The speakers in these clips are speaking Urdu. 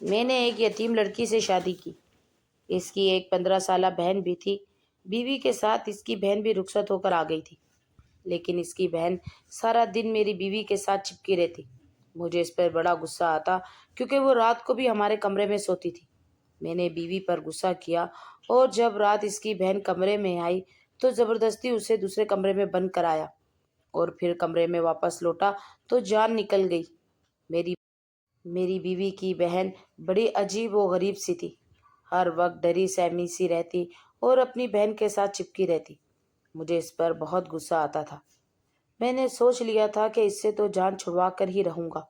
میں نے ایک یتیم لڑکی سے شادی کی۔ اس کی ایک 15 سالہ بہن بھی تھی۔ بیوی کے ساتھ اس کی بہن بھی رخصت ہو کر آ گئی تھی، لیکن اس کی بہن سارا دن میری بیوی کے ساتھ چپکی رہتی۔ مجھے اس پر بڑا غصہ آتا کیونکہ وہ رات کو بھی ہمارے کمرے میں سوتی تھی۔ میں نے بیوی پر غصہ کیا اور جب رات اس کی بہن کمرے میں آئی تو زبردستی اسے دوسرے کمرے میں بند کرایا اور پھر کمرے میں واپس لوٹا تو جان نکل گئی۔ میری بیوی کی بہن بڑی عجیب و غریب سی تھی، ہر وقت ڈری سہمی سی رہتی اور اپنی بہن کے ساتھ چپکی رہتی۔ مجھے اس پر بہت غصہ آتا تھا۔ میں نے سوچ لیا تھا کہ اس سے تو جان چھڑوا کر ہی رہوں گا۔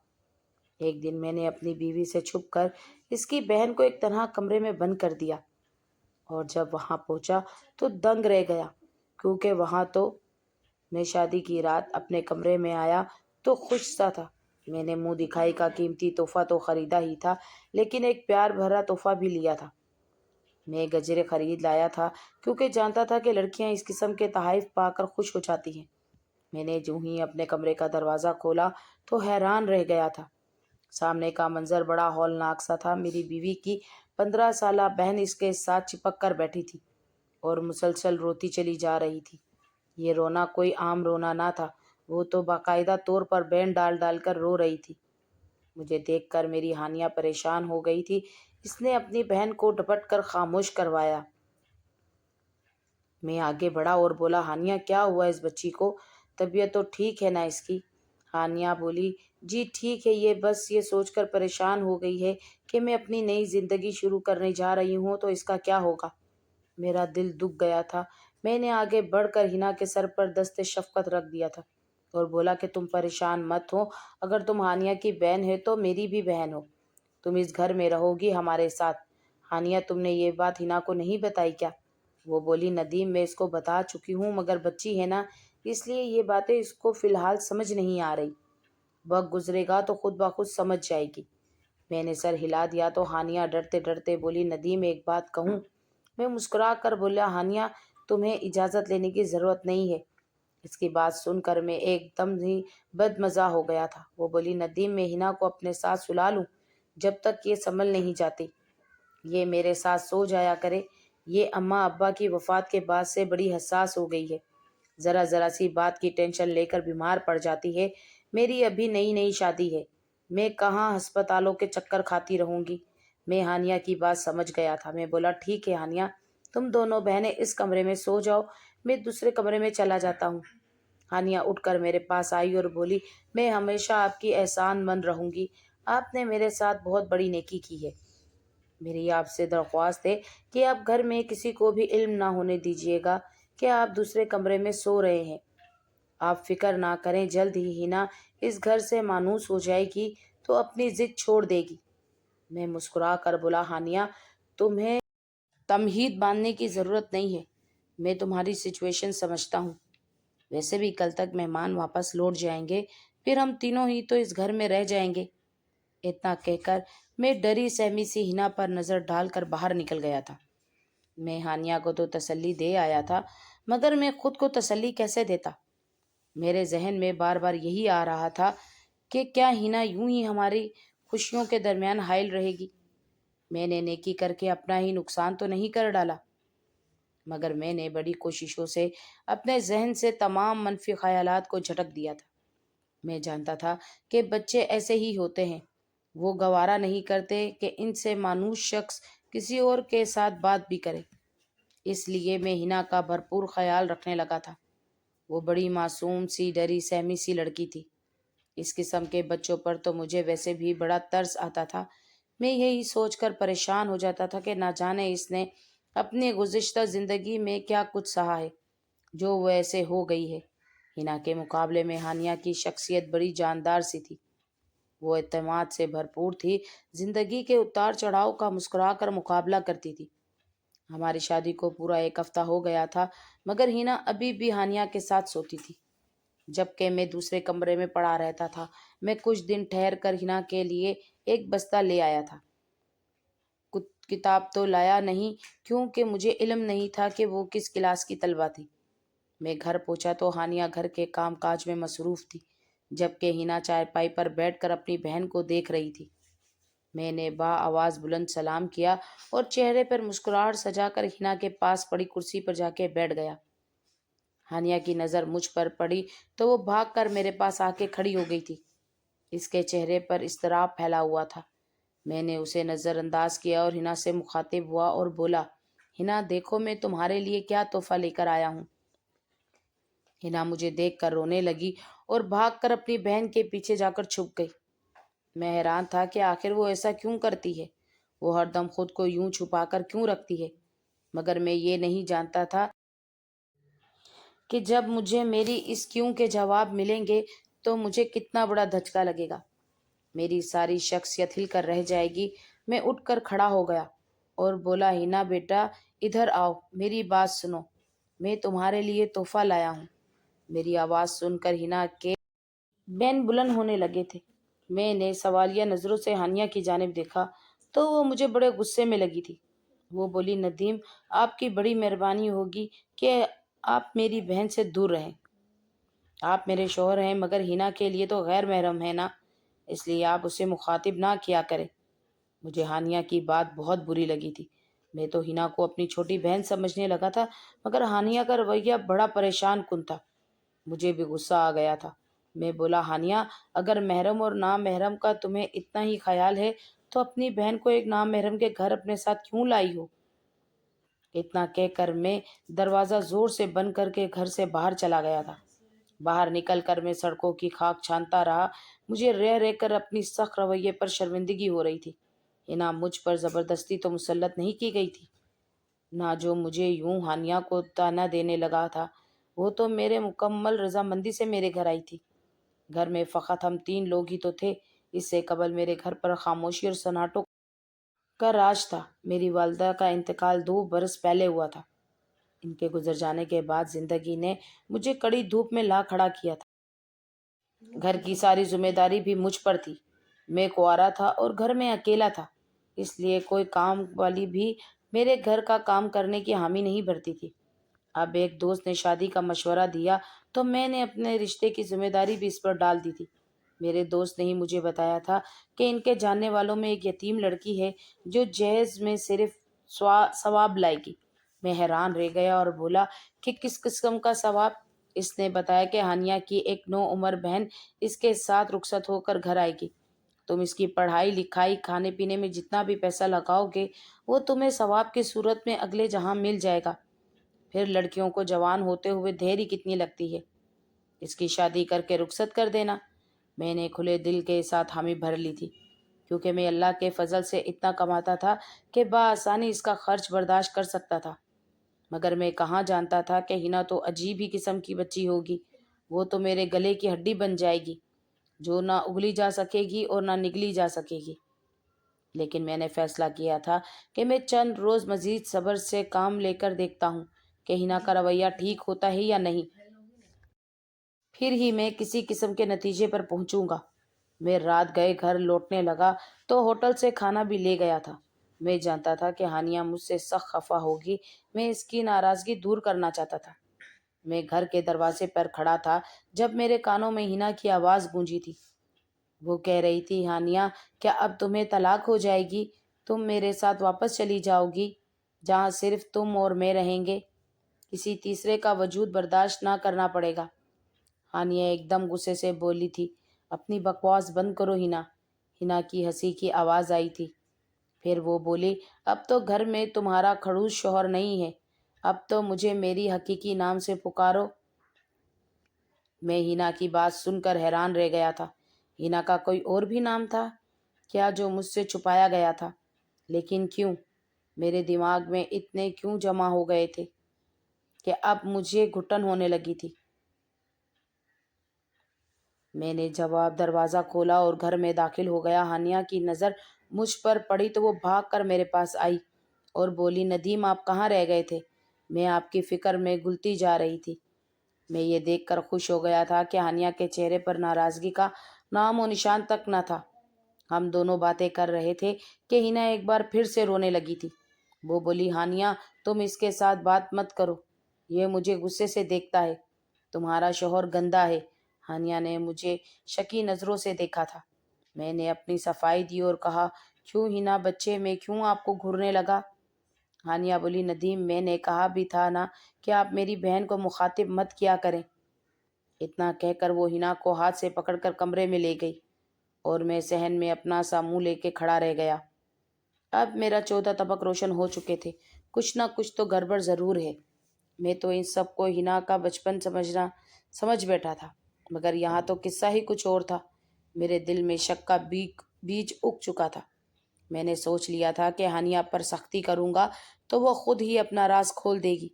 ایک دن میں نے اپنی بیوی سے چھپ کر اس کی بہن کو ایک تنہا کمرے میں بند کر دیا اور جب وہاں پہنچا تو دنگ رہ گیا، کیونکہ وہاں تو میں شادی کی رات اپنے کمرے میں آیا تو خوش سا تھا۔ میں نے منہ دکھائی کا قیمتی تحفہ تو خریدا ہی تھا، لیکن ایک پیار بھرا تحفہ بھی لیا تھا۔ میں گجرے خرید لایا تھا کیونکہ جانتا تھا کہ لڑکیاں اس قسم کے تحائف پا کر خوش ہو جاتی ہیں۔ میں نے جو ہی اپنے کمرے کا دروازہ کھولا تو حیران رہ گیا تھا۔ سامنے کا منظر بڑا ہولناک سا تھا۔ میری بیوی کی 15 سالہ بہن اس کے ساتھ چپک کر بیٹھی تھی اور مسلسل روتی چلی جا رہی تھی۔ یہ رونا کوئی عام رونا نہ تھا، وہ تو باقاعدہ طور پر بین ڈال ڈال کر رو رہی تھی۔ مجھے دیکھ کر میری ہانیہ پریشان ہو گئی تھی۔ اس نے اپنی بہن کو ڈپٹ کر خاموش کروایا۔ میں آگے بڑھا اور بولا، ہانیہ کیا ہوا اس بچی کو؟ طبیعت تو ٹھیک ہے نا اس کی؟ ہانیہ بولی، جی ٹھیک ہے، یہ بس یہ سوچ کر پریشان ہو گئی ہے کہ میں اپنی نئی زندگی شروع کرنے جا رہی ہوں تو اس کا کیا ہوگا۔ میرا دل دکھ گیا تھا۔ میں نے آگے بڑھ کر ہنا کے سر پر دست شفقت رکھ دیا تھا اور بولا کہ تم پریشان مت ہو، اگر تم ہانیہ کی بہن ہے تو میری بھی بہن ہو، تم اس گھر میں رہو گی ہمارے ساتھ۔ ہانیہ تم نے یہ بات ہنا کو نہیں بتائی کیا؟ وہ بولی، ندیم میں اس کو بتا چکی ہوں مگر بچی ہے نا، اس لیے یہ باتیں اس کو فی الحال سمجھ نہیں آ رہی، وقت گزرے گا تو خود بخود سمجھ جائے گی۔ میں نے سر ہلا دیا تو ہانیہ ڈرتے ڈرتے بولی، ندیم ایک بات کہوں؟ میں مسکرا کر بولا، ہانیہ تمہیں اجازت لینے کی ضرورت نہیں ہے۔ اس کی بات سن کر میں ایک دم ہی بد مزہ ہو گیا تھا۔ وہ بولی، ندیم میں ہنا کو اپنے ساتھ سلا لوں جب تک یہ سنبھل نہیں جاتی؟ یہ میرے ساتھ سو جایا کرے۔ یہ اماں ابا کی وفات کے بعد سے بڑی حساس ہو گئی ہے، ذرا ذرا سی بات کی ٹینشن لے کر بیمار پڑ جاتی ہے۔ میری ابھی نئی نئی شادی ہے، میں کہاں ہسپتالوں کے چکر کھاتی رہوں گی۔ میں ہانیہ کی بات سمجھ گیا تھا۔ میں بولا، ٹھیک ہے ہانیہ، تم دونوں بہنیں اس کمرے میں سو جاؤ، میں دوسرے کمرے میں چلا جاتا ہوں۔ ہانیہ اٹھ کر میرے پاس آئی اور بولی، میں ہمیشہ آپ کی احسان مند رہوں گی، آپ نے میرے ساتھ بہت بڑی نیکی کی ہے۔ میری آپ سے درخواست ہے کہ آپ گھر میں کسی کو بھی علم نہ ہونے دیجیے گا کہ آپ دوسرے کمرے میں سو رہے ہیں۔ آپ فکر نہ کریں، جلد ہی ہنا اس گھر سے مانوس ہو جائے گی تو اپنی ضد چھوڑ دے گی۔ میں مسکرا کر بولا، ہانیہ تمہیں تمہید باندھنے کی ضرورت نہیں ہے، میں تمہاری سچویشن سمجھتا ہوں۔ ویسے بھی کل تک مہمان واپس لوٹ جائیں گے، پھر ہم تینوں ہی تو اس گھر میں رہ جائیں گے۔ اتنا کہہ کر میں ڈری سہمی سی ہنا پر نظر ڈال کر باہر نکل گیا تھا۔ میں ہانیہ کو تو تسلی دے آیا تھا، مگر میں خود کو تسلی کیسے دیتا؟ میرے ذہن میں بار بار یہی آ رہا تھا کہ کیا ہنا یوں ہی ہماری خوشیوں کے درمیان حائل رہے گی؟ میں نے نیکی کر کے اپنا ہی نقصان تو نہیں کر ڈالا؟ مگر میں نے بڑی کوششوں سے اپنے ذہن سے تمام منفی خیالات کو جھٹک دیا تھا۔ میں جانتا تھا کہ بچے ایسے ہی ہوتے ہیں، وہ گوارا نہیں کرتے کہ ان سے مانوس شخص کسی اور کے ساتھ بات بھی کرے۔ اس لیے میں ہنا کا بھرپور خیال رکھنے لگا تھا۔ وہ بڑی معصوم سی ڈری سہمی سی لڑکی تھی۔ اس قسم کے بچوں پر تو مجھے ویسے بھی بڑا ترس آتا تھا۔ میں یہی سوچ کر پریشان ہو جاتا تھا کہ نہ جانے اس نے اپنی گزشتہ زندگی میں کیا کچھ سہا ہے جو وہ ایسے ہو گئی ہے۔ ہنا کے مقابلے میں ہانیہ کی شخصیت بڑی جاندار سی تھی۔ وہ اعتماد سے بھرپور تھی، زندگی کے اتار چڑھاؤ کا مسکرا کر مقابلہ کرتی تھی۔ ہماری شادی کو پورا 1 ہفتہ ہو گیا تھا، مگر ہنا ابھی بھی ہانیہ کے ساتھ سوتی تھی، جبکہ میں دوسرے کمرے میں پڑا رہتا تھا۔ میں کچھ دن ٹھہر کر ہنا کے لیے ایک بستہ لے آیا تھا۔ کتاب تو لایا نہیں کیونکہ مجھے علم نہیں تھا کہ وہ کس کلاس کی طلبہ تھی۔ میں گھر پہنچا تو ہانیہ گھر کے کام کاج میں مصروف تھی، جبکہ ہنا چارپائی پر بیٹھ کر اپنی بہن کو دیکھ رہی تھی۔ میں نے با آواز بلند سلام کیا اور چہرے پر مسکراہٹ سجا کر ہنا کے پاس پڑی کرسی پر جا کے بیٹھ گیا۔ ہانیہ کی نظر مجھ پر پڑی تو وہ بھاگ کر میرے پاس آ کے کھڑی ہو گئی تھی۔ اس کے چہرے پر اضطراب پھیلا ہوا تھا۔ میں نے اسے نظر انداز کیا اور ہنا سے مخاطب ہوا اور بولا، ہنا دیکھو میں تمہارے لیے کیا تحفہ لے کر آیا ہوں۔ ہنا مجھے دیکھ کر رونے لگی اور بھاگ کر اپنی بہن کے پیچھے جا کر چھپ گئی۔ میں حیران تھا کہ آخر وہ ایسا کیوں کرتی ہے، وہ ہر دم خود کو یوں چھپا کر کیوں رکھتی ہے، مگر میں یہ نہیں جانتا تھا کہ جب مجھے میری اس کیوں کے جواب ملیں گے تو مجھے کتنا بڑا دھچکا لگے گا، میری ساری شخصیت ہل کر رہ جائے گی۔ میں اٹھ کر کھڑا ہو گیا اور بولا، ہنا بیٹا ادھر آؤ، میری بات سنو، میں تمہارے لیے تحفہ لایا ہوں۔ میری آواز سن کر ہنا کے بین بلند ہونے لگے تھے۔ میں نے سوالیہ نظروں سے ہانیہ کی جانب دیکھا تو وہ مجھے بڑے غصے میں لگی تھی۔ وہ بولی، ندیم آپ کی بڑی مہربانی ہوگی کہ آپ میری بہن سے دور رہیں۔ آپ میرے شوہر ہیں مگر ہنا کے لیے تو غیر محرم ہے نا، اس لیے آپ اسے مخاطب نہ کیا کریں۔ مجھے ہانیہ کی بات بہت بری لگی تھی۔ میں تو ہنا کو اپنی چھوٹی بہن سمجھنے لگا تھا مگر ہانیہ کا رویہ بڑا پریشان کن تھا۔ مجھے بھی غصہ آ گیا تھا۔ میں بولا، ہانیہ اگر محرم اور نامحرم کا تمہیں اتنا ہی خیال ہے تو اپنی بہن کو ایک نامحرم کے گھر اپنے ساتھ کیوں لائی ہو؟ اتنا کہہ کر میں دروازہ زور سے بند کر کے گھر سے باہر چلا گیا تھا۔ باہر نکل کر میں سڑکوں کی خاک چھانتا رہا۔ مجھے رہ رہ کر اپنی سخت رویے پر شرمندگی ہو رہی تھی۔ ہنا مجھ پر زبردستی تو مسلط نہیں کی گئی تھی، نہ جو مجھے یوں ہانیہ کو تانا دینے لگا تھا، وہ تو میرے مکمل رضامندی سے میرے گھر آئی تھی۔ گھر میں فقط ہم 3 لوگ ہی تو تھے۔ اس سے قبل میرے گھر پر خاموشی اور سناٹوں کا راج تھا۔ میری والدہ کا انتقال 2 برس پہلے ہوا تھا۔ ان کے گزر جانے کے بعد زندگی نے مجھے کڑی دھوپ میں لا کھڑا کیا تھا۔ گھر کی ساری ذمہ داری بھی مجھ پر تھی۔ میں کنوارا تھا اور گھر میں اکیلا تھا، اس لیے کوئی کام والی بھی میرے گھر کا کام کرنے کی حامی نہیں بھرتی تھی۔ اب ایک دوست نے شادی کا مشورہ دیا تو میں نے اپنے رشتے کی ذمہ داری بھی اس پر ڈال دی تھی۔ میرے دوست نے ہی مجھے بتایا تھا کہ ان کے جاننے والوں میں ایک یتیم لڑکی ہے جو جہیز میں صرف ثواب لائے گی۔ میں حیران رہ گیا اور بولا کہ کس قسم کا ثواب؟ اس نے بتایا کہ ہانیہ کی ایک 9 عمر بہن اس کے ساتھ رخصت ہو کر گھر آئے گی۔ تم اس کی پڑھائی لکھائی کھانے پینے میں جتنا بھی پیسہ لگاؤ گے وہ تمہیں ثواب کی صورت میں اگلے جہاں مل جائے گا۔ پھر لڑکیوں کو جوان ہوتے ہوئے دیری کتنی لگتی ہے، اس کی شادی کر کے رخصت کر دینا۔ میں نے کھلے دل کے ساتھ حامی بھر لی تھی، کیونکہ میں اللہ کے فضل سے اتنا کماتا تھا کہ بآسانی اس کا خرچ برداشت کر سکتا تھا۔ مگر میں کہاں جانتا تھا کہ ہنا تو عجیب ہی قسم کی بچی ہوگی، وہ تو میرے گلے کی ہڈی بن جائے گی جو نہ اگلی جا سکے گی اور نہ نگلی جا سکے گی۔ لیکن میں نے فیصلہ کیا تھا کہ میں چند روز مزید صبر سے کام لے کر دیکھتا ہوں کہ ہنا کا رویہ ٹھیک ہوتا ہے یا نہیں، پھر ہی میں کسی قسم کے نتیجے پر پہنچوں گا۔ میں رات گئے گھر لوٹنے لگا تو ہوٹل سے کھانا بھی لے گیا تھا۔ میں جانتا تھا کہ ہانیہ مجھ سے سخت خفا ہوگی، میں اس کی ناراضگی دور کرنا چاہتا تھا۔ میں گھر کے دروازے پر کھڑا تھا جب میرے کانوں میں ہنا کی آواز گونجی تھی۔ وہ کہہ رہی تھی، ہانیہ کیا اب تمہیں طلاق ہو جائے گی؟ تم میرے ساتھ واپس چلی جاؤ گی جہاں صرف تم اور میں رہیں گے، کسی تیسرے کا وجود برداشت نہ کرنا پڑے گا۔ ہانیہ ایک دم غصے سے بولی تھی، اپنی بکواس بند کرو ہنا۔ ہنا کی ہنسی کی آواز آئی تھی۔ پھر وہ بولی، اب تو گھر میں تمہارا کھڑوس شوہر نہیں ہے، اب تو مجھے میری حقیقی نام سے پکارو۔ میں ہنا کی بات سن کر حیران رہ گیا تھا۔ ہنا کا کوئی اور بھی نام تھا کیا جو مجھ سے چھپایا گیا تھا؟ لیکن کیوں؟ میرے دماغ میں اتنے کیوں جمع ہو گئے تھے کہ اب مجھے گھٹن ہونے لگی تھی۔ میں نے جواب دروازہ کھولا اور گھر میں داخل ہو گیا۔ ہانیہ کی نظر مجھ پر پڑی تو وہ بھاگ کر میرے پاس آئی اور بولی، ندیم آپ کہاں رہ گئے تھے؟ میں آپ کی فکر میں گلتی جا رہی تھی۔ میں یہ دیکھ کر خوش ہو گیا تھا کہ ہانیہ کے چہرے پر ناراضگی کا نام و نشان تک نہ تھا۔ ہم دونوں باتیں کر رہے تھے کہ ہنا ایک بار پھر سے رونے لگی تھی۔ وہ بولی، ہانیہ تم اس کے ساتھ بات مت کرو، یہ مجھے غصے سے دیکھتا ہے، تمہارا شوہر گندا ہے۔ ہانیہ نے مجھے شکی نظروں سے دیکھا تھا۔ میں نے اپنی صفائی دی اور کہا، کیوں ہنا بچے، میں کیوں آپ کو گھورنے لگا؟ ہانیہ بولی، ندیم میں نے کہا بھی تھا نا کہ آپ میری بہن کو مخاطب مت کیا کریں۔ اتنا کہہ کر وہ ہنا کو ہاتھ سے پکڑ کر کمرے میں لے گئی اور میں صحن میں اپنا سا منہ لے کے کھڑا رہ گیا۔ اب میرا 14 طبق روشن ہو چکے تھے، کچھ نہ کچھ تو گڑبڑ ضرور ہے۔ میں تو ان سب کو ہنا کا بچپن سمجھ بیٹھا تھا، مگر یہاں تو قصہ ہی کچھ اور تھا۔ میرے دل میں شک کا بیج اگ چکا تھا۔ میں نے سوچ لیا تھا کہ ہانیہ پر سختی کروں گا تو وہ خود ہی اپنا راز کھول دے گی۔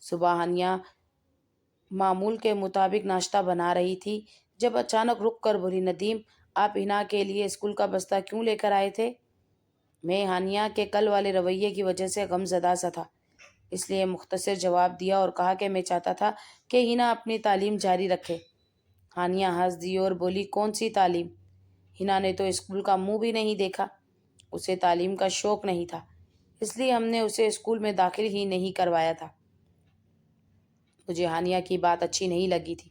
صبح ہانیہ معمول کے مطابق ناشتہ بنا رہی تھی جب اچانک رک کر بولی، ندیم آپ ہنا کے لیے اسکول کا بستہ کیوں لے کر آئے تھے؟ میں ہانیہ کے کل والے رویے کی وجہ سے غم زدہ سا تھا، اس لیے مختصر جواب دیا اور کہا کہ میں چاہتا تھا کہ ہنا اپنی تعلیم جاری رکھے۔ ہانیہ ہنس دی اور بولی، کون سی تعلیم؟ ہنا نے تو اسکول کا منہ بھی نہیں دیکھا۔ اسے تعلیم کا شوق نہیں تھا، اس لیے ہم نے اسے اسکول میں داخل ہی نہیں کروایا تھا۔ مجھے ہانیہ کی بات اچھی نہیں لگی تھی،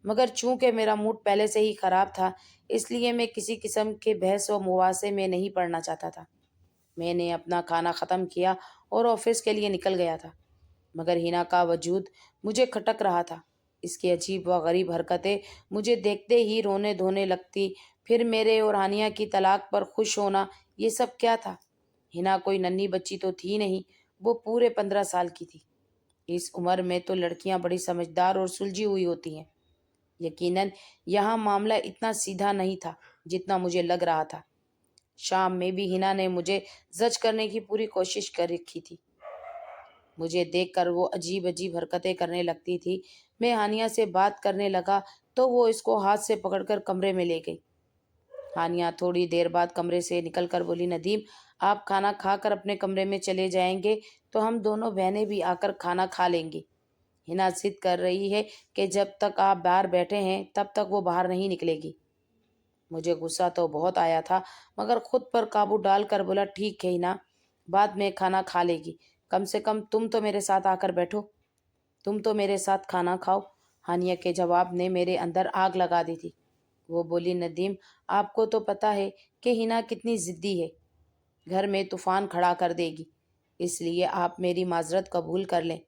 مگر چونکہ میرا موڈ پہلے سے ہی خراب تھا اس لیے میں کسی قسم کے بحث و مباحثے میں نہیں پڑنا چاہتا تھا۔ میں نے اپنا کھانا ختم کیا اور آفس کے لیے نکل گیا تھا، مگر ہنا کا وجود مجھے کھٹک رہا تھا۔ اس کی عجیب و غریب حرکتیں مجھے دیکھتے ہی رونے دھونے لگتی، پھر میرے اور ہانیہ کی طلاق پر خوش ہونا، یہ سب کیا تھا؟ ہنا کوئی ننھی بچی تو تھی نہیں، وہ پورے 15 سال کی تھی۔ اس عمر میں تو لڑکیاں بڑی سمجھدار اور سلجھی ہوئی ہوتی ہیں۔ یقیناً یہاں معاملہ اتنا سیدھا نہیں تھا جتنا مجھے لگ رہا تھا۔ شام میں بھی ہنا نے مجھے زج کرنے کی پوری کوشش کر رکھی تھی۔ مجھے دیکھ کر وہ عجیب عجیب حرکتیں کرنے لگتی تھی۔ میں ہانیہ سے بات کرنے لگا تو وہ اس کو ہاتھ سے پکڑ کر کمرے میں لے گئی۔ ہانیہ تھوڑی دیر بعد کمرے سے نکل کر بولی، ندیم آپ کھانا کھا کر اپنے کمرے میں چلے جائیں گے تو ہم دونوں بہنیں بھی آ کر کھانا کھا لیں گی۔ ہنا ضد کر رہی ہے کہ جب تک آپ باہر بیٹھے ہیں تب تک وہ باہر نہیں نکلے گی۔ مجھے غصہ تو بہت آیا تھا، مگر خود پر قابو ڈال کر بولا، ٹھیک ہے ہنا، بعد میں کھانا کھا لے گی، کم سے کم تم تو میرے ساتھ آ کر بیٹھو، تم تو میرے ساتھ کھانا کھاؤ۔ ہانیہ کے جواب نے میرے اندر آگ لگا دی تھی۔ وہ بولی، ندیم آپ کو تو پتہ ہے کہ ہنا کتنی ضدی ہے، گھر میں طوفان کھڑا کر دے گی، اس لیے آپ میری معذرت قبول کر لیں۔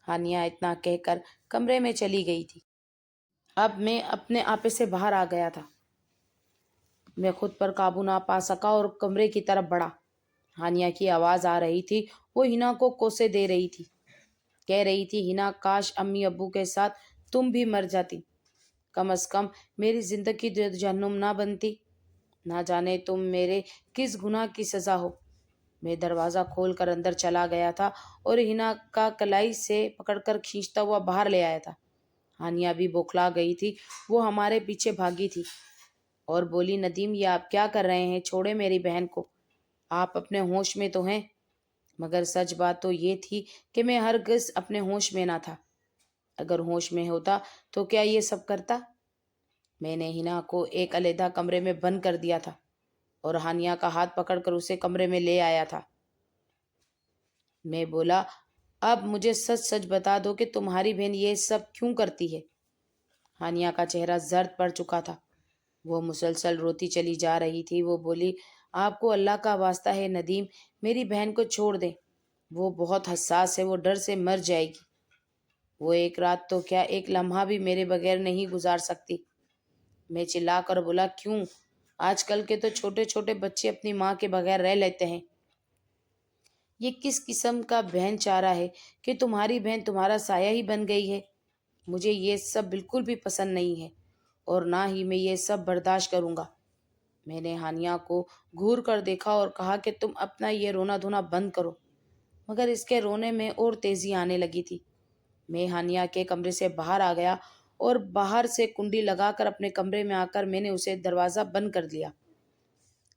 ہانیہ اتنا کہہ کر کمرے میں چلی گئی تھی۔ اب میں اپنے آپے سے باہر آ گیا تھا۔ میں خود پر قابو نہ پا سکا اور کمرے کی طرف بڑھا۔ ہانیہ کی آواز آ رہی تھی، وہ ہنا کو کوسے دے رہی تھی، کہہ رہی تھی، ہنا کاش امی ابو کے ساتھ تم بھی مر جاتی، کم از کم میری زندگی جہنم نہ بنتی، نہ جانے تم میرے کس گناہ کی سزا ہو۔ میں دروازہ کھول کر اندر چلا گیا تھا اور ہنا کا کلائی سے پکڑ کر کھینچتا ہوا باہر لے آیا تھا۔ ہانیہ بھی بوکھلا گئی تھی، وہ ہمارے پیچھے بھاگی تھی اور بولی، ندیم یہ آپ کیا کر رہے ہیں؟ چھوڑے میری بہن کو، آپ اپنے ہوش میں تو ہیں؟ مگر سچ بات تو یہ تھی کہ میں ہرگز اپنے ہوش میں نہ تھا۔ اگر ہوش میں ہوتا تو کیا یہ سب کرتا؟ میں نے ہنا کو ایک علیحدہ کمرے میں بند کر دیا تھا اور ہانیہ کا ہاتھ پکڑ کر اسے کمرے میں لے آیا تھا۔ میں بولا، اب مجھے سچ سچ بتا دو کہ تمہاری بہن یہ سب کیوں کرتی ہے؟ ہانیہ کا چہرہ زرد پڑ چکا تھا، وہ مسلسل روتی چلی جا رہی تھی۔ وہ بولی، آپ کو اللہ کا واسطہ ہے ندیم، میری بہن کو چھوڑ دیں، وہ بہت حساس ہے، وہ ڈر سے مر جائے گی، وہ ایک رات تو کیا ایک لمحہ بھی میرے بغیر نہیں گزار سکتی۔ میں چلا کر بولا، کیوں؟ آج کل کے تو چھوٹے چھوٹے بچے اپنی ماں کے بغیر رہ لیتے ہیں۔ یہ کس قسم کا بہن چارہ ہے کہ تمہاری بہن تمہارا سایہ ہی بن گئی ہے؟ مجھے یہ سب بالکل بھی پسند نہیں ہے اور نہ ہی میں یہ سب برداشت کروں گا۔ میں نے ہانیہ کو گھور کر دیکھا اور کہا کہ تم اپنا یہ رونا دھونا بند کرو، مگر اس کے رونے میں اور تیزی آنے لگی تھی۔ میں ہانیہ کے کمرے سے باہر آ گیا اور باہر سے کنڈی لگا کر اپنے کمرے میں آ کر میں نے اسے دروازہ بند کر دیا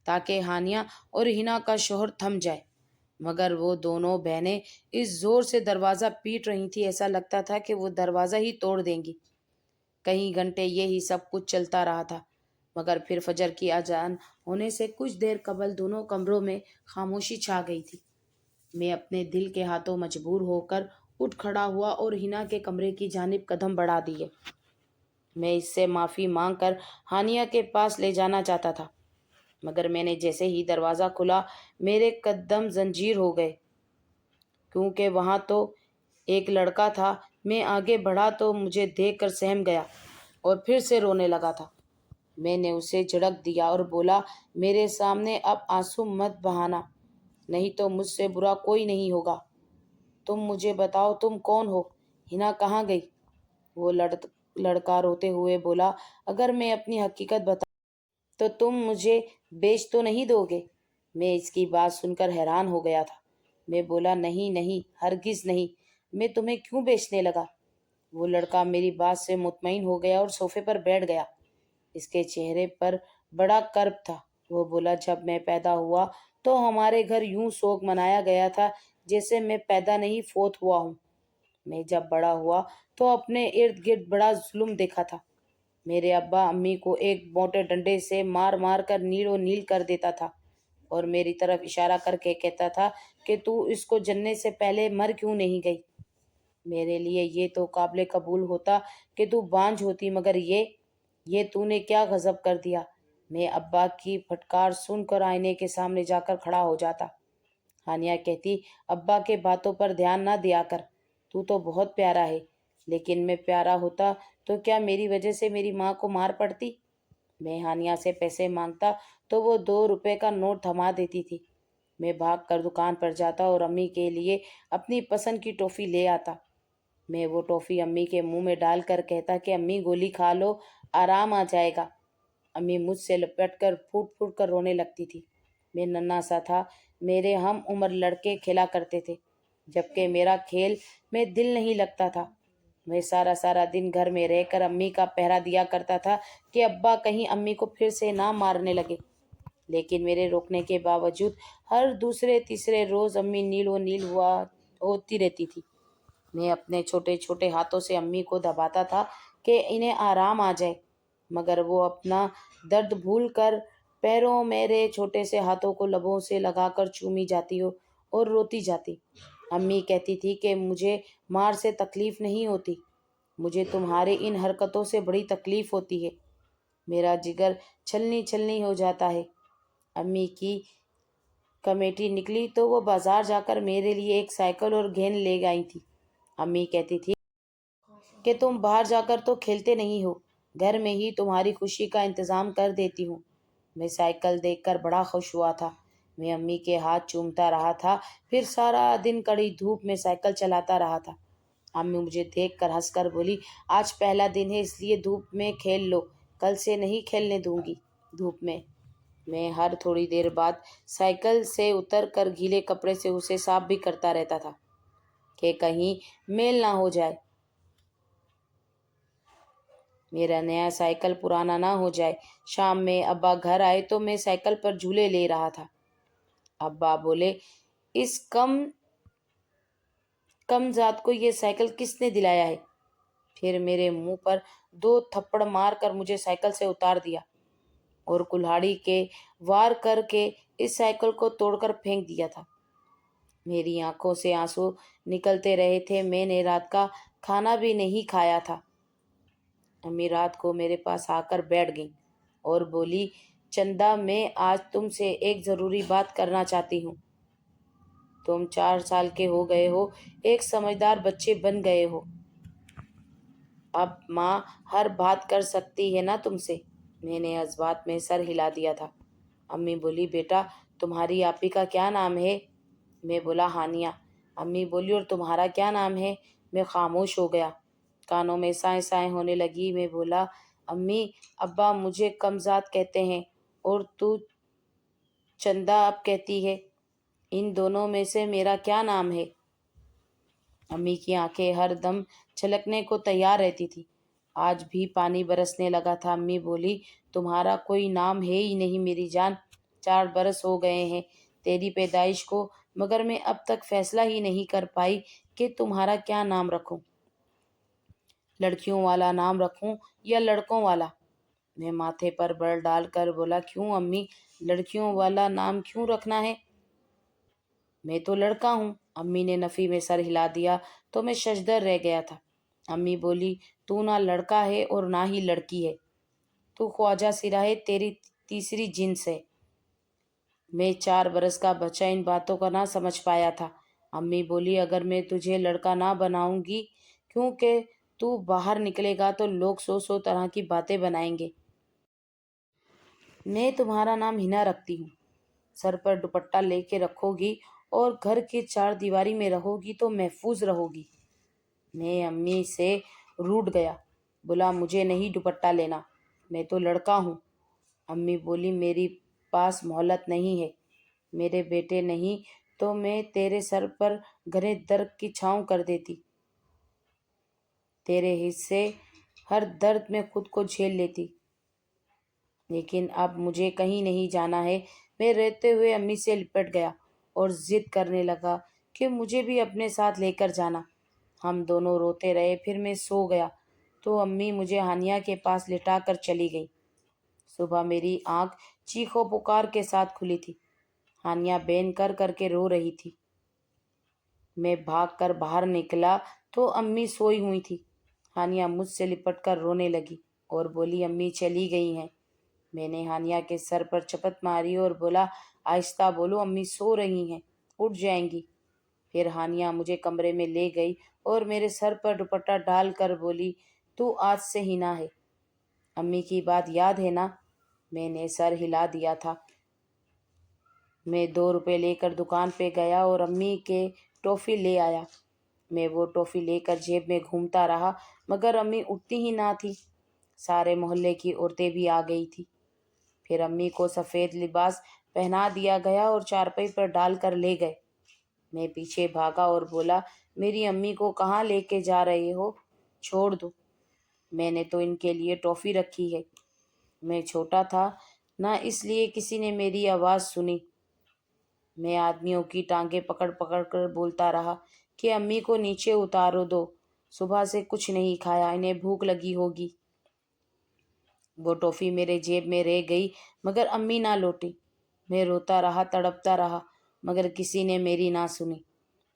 تاکہ ہانیہ اور ہنا کا شوہر تھم جائے، مگر وہ دونوں بہنیں اس زور سے دروازہ پیٹ رہی تھی، ایسا لگتا تھا کہ وہ دروازہ ہی توڑ دیں گی۔ کئی گھنٹے یہی سب کچھ چلتا رہا تھا، مگر پھر فجر کی اذان ہونے سے کچھ دیر قبل دونوں کمروں میں خاموشی چھا گئی تھی۔ میں اپنے دل کے ہاتھوں مجبور ہو کر اٹھ کھڑا ہوا اور ہنا کے کمرے کی جانب قدم بڑھا دیے۔ میں اس سے معافی مانگ کر ہانیہ کے پاس لے جانا چاہتا تھا، مگر میں نے جیسے ہی دروازہ کھلا میرے قدم زنجیر ہو گئے، کیونکہ وہاں تو ایک لڑکا تھا۔ میں آگے بڑھا تو مجھے دیکھ کر سہم گیا اور پھر سے رونے لگا تھا۔ میں نے اسے جھڑک دیا اور بولا، میرے سامنے اب آنسو مت بہانا، نہیں تو مجھ سے برا کوئی نہیں ہوگا۔ تم مجھے بتاؤ تم کون ہو؟ ہنا کہاں گئی؟ وہ لڑکا روتے ہوئے بولا، اگر میں اپنی حقیقت بتاؤں تو تم مجھے بیچ تو نہیں دو گے؟ میں اس کی بات سن کر حیران ہو گیا تھا۔ میں بولا، نہیں نہیں، ہرگز نہیں، میں تمہیں کیوں بیچنے لگا؟ وہ لڑکا میری بات سے مطمئن ہو گیا اور صوفے پر بیٹھ گیا۔ اس کے چہرے پر بڑا کرب تھا۔ وہ بولا، جب میں پیدا ہوا تو ہمارے گھر یوں سوگ منایا گیا تھا جیسے میں پیدا نہیں فوت ہوا ہوں۔ میں جب بڑا ہوا تو اپنے ارد گرد بڑا ظلم دیکھا تھا۔ میرے ابا امی کو ایک موٹے ڈنڈے سے مار مار کر نیل و نیل کر دیتا تھا اور میری طرف اشارہ کر کے کہتا تھا کہ تو اس کو جننے سے پہلے مر کیوں نہیں گئی؟ میرے لیے یہ تو قابل قبول ہوتا کہ تو بانجھ ہوتی، مگر یہ تو نے کیا غضب کر دیا؟ میں ابا کی پھٹکار سن کر آئینے کے سامنے جا کر کھڑا ہو جاتا۔ ہانیہ کہتی، ابا کے باتوں پر دھیان نہ دیا کر، تو بہت پیارا ہے، لیکن میں پیارا ہوتا تو کیا میری وجہ سے میری ماں کو مار پڑتی؟ میں ہانیہ سے پیسے مانگتا تو وہ 2 روپے کا نوٹ تھما دیتی تھی۔ میں بھاگ کر دکان پر جاتا اور امی کے لیے اپنی پسند کی ٹافی لے آتا۔ میں وہ ٹافی امی کے منہ میں ڈال کر کہتا کہ امی گولی کھا لو، آرام آ جائے گا۔ امی مجھ سے لپٹ کر پھوٹ پھوٹ کر رونے لگتی تھی۔ میں ننھا سا تھا، میرے ہم عمر لڑکے کھیلا کرتے تھے، جبکہ میرا کھیل میں دل نہیں لگتا تھا۔ میں سارا دن گھر میں رہ کر امی کا پہرا دیا کرتا تھا کہ ابا کہیں امی کو پھر سے نہ مارنے لگے، لیکن میرے روکنے کے باوجود ہر دوسرے تیسرے روز امی نیل و نیل ہوتی رہتی تھی۔ میں اپنے چھوٹے چھوٹے ہاتھوں سے امی کو دباتا تھا کہ انہیں آرام آ جائے، مگر وہ اپنا درد بھول کر پیروں میرے چھوٹے سے ہاتھوں کو لبوں سے لگا کر چومی جاتی اور روتی جاتی۔ امی کہتی تھی کہ مجھے مار سے تکلیف نہیں ہوتی، مجھے تمہارے ان حرکتوں سے بڑی تکلیف ہوتی ہے، میرا جگر چھلنی چھلنی ہو جاتا ہے۔ امی کی کمیٹی نکلی تو وہ بازار جا کر میرے لیے ایک سائیکل اور گیند لے آئی تھی۔ امی کہتی تھی کہ تم باہر جا کر تو کھیلتے نہیں ہو، گھر میں ہی تمہاری خوشی کا انتظام کر دیتی ہوں۔ میں سائیکل دیکھ کر بڑا خوش ہوا تھا۔ میں امی کے ہاتھ چومتا رہا تھا، پھر سارا دن کڑی دھوپ میں سائیکل چلاتا رہا تھا۔ امی مجھے دیکھ کر ہنس کر بولی، آج پہلا دن ہے اس لیے دھوپ میں کھیل لو، کل سے نہیں کھیلنے دوں گی دھوپ میں۔ میں ہر تھوڑی دیر بعد سائیکل سے اتر کر گیلے کپڑے سے اسے صاف بھی کرتا رہتا تھا کہ کہیں میل نہ ہو جائے، میرا نیا سائیکل پرانا نہ ہو جائے۔ شام میں ابا گھر آئے تو میں سائیکل پر جھولے لے رہا تھا۔ ابا بولے، اس کم ذات کو یہ سائیکل کس نے دلایا ہے؟ پھر میرے منہ پر 2 تھپڑ مار کر مجھے سائیکل سے اتار دیا اور کلہاڑی کے وار کر کے اس سائیکل کو توڑ کر پھینک دیا تھا۔ میری آنکھوں سے آنسو نکلتے رہے تھے۔ میں نے رات کا کھانا بھی نہیں کھایا تھا۔ امی رات کو میرے پاس آ کر بیٹھ گئی اور بولی، چندا، میں آج تم سے ایک ضروری بات کرنا چاہتی ہوں۔ تم 4 سال کے ہو گئے ہو، ایک سمجھدار بچے بن گئے ہو، اب ماں ہر بات کر سکتی ہے نا تم سے؟ میں نے اس بات میں سر ہلا دیا تھا۔ امی بولی، بیٹا تمہاری آپی کا کیا نام ہے؟ میں بولا، ہانیہ۔ امی بولی، اور تمہارا کیا نام ہے؟ میں خاموش ہو گیا، کانوں میں سائیں سائیں ہونے لگی۔ میں بولا، امی ابا مجھے کمذات کہتے ہیں اور تو چندا اب کہتی ہے، ان دونوں میں سے میرا کیا نام ہے؟ امی کی آنکھیں ہر دم چھلکنے کو تیار رہتی تھی۔ آج بھی پانی برسنے لگا تھا۔ امی بولی، تمہارا کوئی نام ہے ہی نہیں میری جان، 4 برس ہو گئے ہیں تیری پیدائش کو، مگر میں اب تک فیصلہ ہی نہیں کر پائی کہ تمہارا کیا نام رکھوں، لڑکیوں والا نام رکھوں یا لڑکوں والا؟ میں ماتھے پر بر ڈال کر بولا، کیوں امی، لڑکیوں والا نام کیوں رکھنا ہے؟ میں تو لڑکا ہوں۔ امی نے نفی میں سر ہلا دیا تو میں ششدر رہ گیا تھا۔ امی بولی تو نہ لڑکا ہے اور نہ ہی لڑکی ہے، تو خواجہ سراہے تیری تیسری جنس ہے۔ میں 4 برس کا بچہ ان باتوں کا نہ سمجھ پایا تھا۔ امی بولی اگر میں تجھے لڑکا نہ بناؤں گی کیونکہ تو باہر نکلے گا تو لوگ 100 طرح کی باتیں بنائیں گے۔ میں تمہارا نام ہنا رکھتی ہوں، سر پر دوپٹہ لے کے رکھو گی اور گھر کی 4 دیواری میں رہو گی تو محفوظ رہو گی۔ میں امی سے روٹھ گیا، بولا مجھے نہیں دوپٹہ لینا، میں تو لڑکا ہوں۔ امی بولی میری پاس مہلت نہیں ہے، میرے بیٹے نہیں تو میں تیرے سر پر گھنے درخت کی چھاؤں کر دیتی، تیرے حصے ہر درد میں خود کو جھیل لیتی، لیکن اب مجھے کہیں نہیں جانا ہے۔ میں روتے ہوئے امی سے لپٹ گیا اور ضد کرنے لگا کہ مجھے بھی اپنے ساتھ لے کر جانا۔ ہم دونوں روتے رہے، پھر میں سو گیا تو امی مجھے ہانیہ کے پاس لٹا کر چلی گئی۔ صبح میری آنکھ چیخ و پکار کے ساتھ کھلی تھی، ہانیہ بین کر کر کے رو رہی تھی۔ میں بھاگ کر باہر نکلا تو امی سوئی ہوئی تھی۔ ہانیہ مجھ سے لپٹ کر رونے لگی اور بولی امی چلی گئی ہیں۔ میں نے ہانیہ کے سر پر چپت ماری اور بولا آہستہ بولو، امی سو رہی ہیں، اٹھ جائیں گی۔ پھر ہانیہ مجھے کمرے میں لے گئی اور میرے سر پر دوپٹہ ڈال کر بولی تو آج سے ہنا ہے، امی کی بات یاد ہے نا؟ میں نے سر ہلا دیا تھا۔ میں 2 روپے لے کر دکان پہ گیا اور امی کے ٹافی لے آیا۔ میں وہ ٹافی لے کر جیب میں گھومتا رہا مگر امی اٹھتی ہی نہ تھی۔ سارے محلے کی عورتیں بھی آ گئی تھی۔ پھر امی کو سفید لباس پہنا دیا گیا اور چارپائی پر ڈال کر لے گئے۔ میں پیچھے بھاگا اور بولا میری امی کو کہاں لے کے جا رہے ہو؟ چھوڑ دو، میں نے تو ان کے لیے ٹافی رکھی ہے۔ میں چھوٹا تھا نہ اس لیے کسی نے میری آواز سنی۔ میں آدمیوں کی ٹانگیں پکڑ پکڑ کر بولتا رہا کہ امی کو نیچے اتارو دو، صبح سے کچھ نہیں کھایا، انہیں بھوک لگی ہوگی۔ وہ ٹافی میرے جیب میں رہ گئی مگر امی نہ لوٹی۔ میں روتا رہا، تڑپتا رہا مگر کسی نے میری نہ سنی۔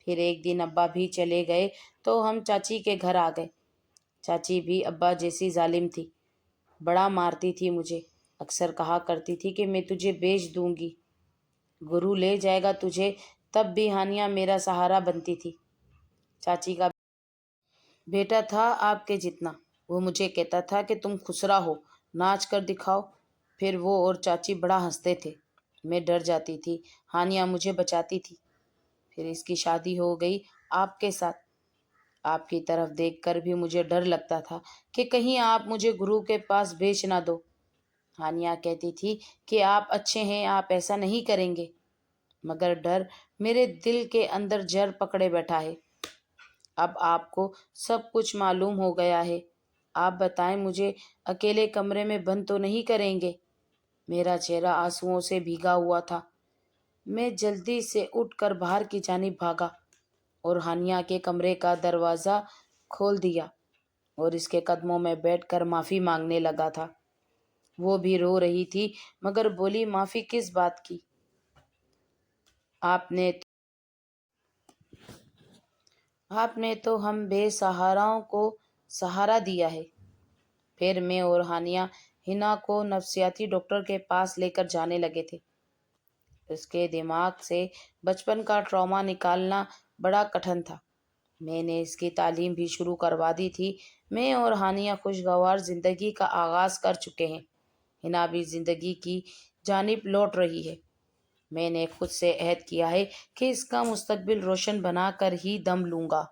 پھر ایک دن ابا بھی چلے گئے تو ہم چاچی کے گھر آ گئے۔ چاچی بھی ابا جیسی ظالم تھی، بڑا مارتی تھی مجھے، اکثر کہا کرتی تھی کہ میں تجھے بیچ دوں گی، گرو لے جائے گا تجھے۔ تب بھی ہانیہ میرا سہارا بنتی تھی۔ چاچی کا بیٹا تھا آپ کے جتنا، وہ مجھے کہتا تھا کہ تم خسرا ہو، ناچ کر دکھاؤ۔ پھر وہ اور چاچی بڑا ہنستے تھے، میں ڈر جاتی تھی، ہانیہ مجھے بچاتی تھی۔ پھر اس کی شادی ہو گئی آپ کے ساتھ۔ آپ کی طرف دیکھ کر بھی مجھے ڈر لگتا تھا کہ کہیں آپ مجھے گرو کے پاس بیچ نہ دو۔ ہانیہ کہتی تھی کہ آپ اچھے ہیں، آپ ایسا نہیں کریں گے، مگر ڈر میرے دل کے اندر جڑ پکڑے بیٹھا ہے۔ اب آپ کو سب کچھ معلوم ہو گیا ہے، آپ بتائیں مجھے اکیلے کمرے میں بند تو نہیں کریں گے؟ میرا چہرہ آنسوؤں سے بھیگا ہوا تھا۔ میں جلدی سے اٹھ کر باہر کی جانب بھاگا اور ہانیہ کے کمرے کا دروازہ کھول دیا اور اس کے قدموں میں بیٹھ کر معافی مانگنے لگا تھا۔ وہ بھی رو رہی تھی مگر بولی معافی کس بات کی؟ آپ نے تو ہم بے سہاراؤں کو سہارا دیا ہے۔ پھر میں اور ہانیہ ہنا کو نفسیاتی ڈاکٹر کے پاس لے کر جانے لگے تھے۔ اس کے دماغ سے بچپن کا ٹراما نکالنا بڑا کٹھن تھا۔ میں نے اس کی تعلیم بھی شروع کروا دی تھی۔ میں اور ہانیہ خوشگوار زندگی کا آغاز کر چکے ہیں۔ ہنا بھی زندگی کی جانب لوٹ رہی ہے۔ میں نے خود سے عہد کیا ہے کہ اس کا مستقبل روشن بنا کر ہی دم لوں گا۔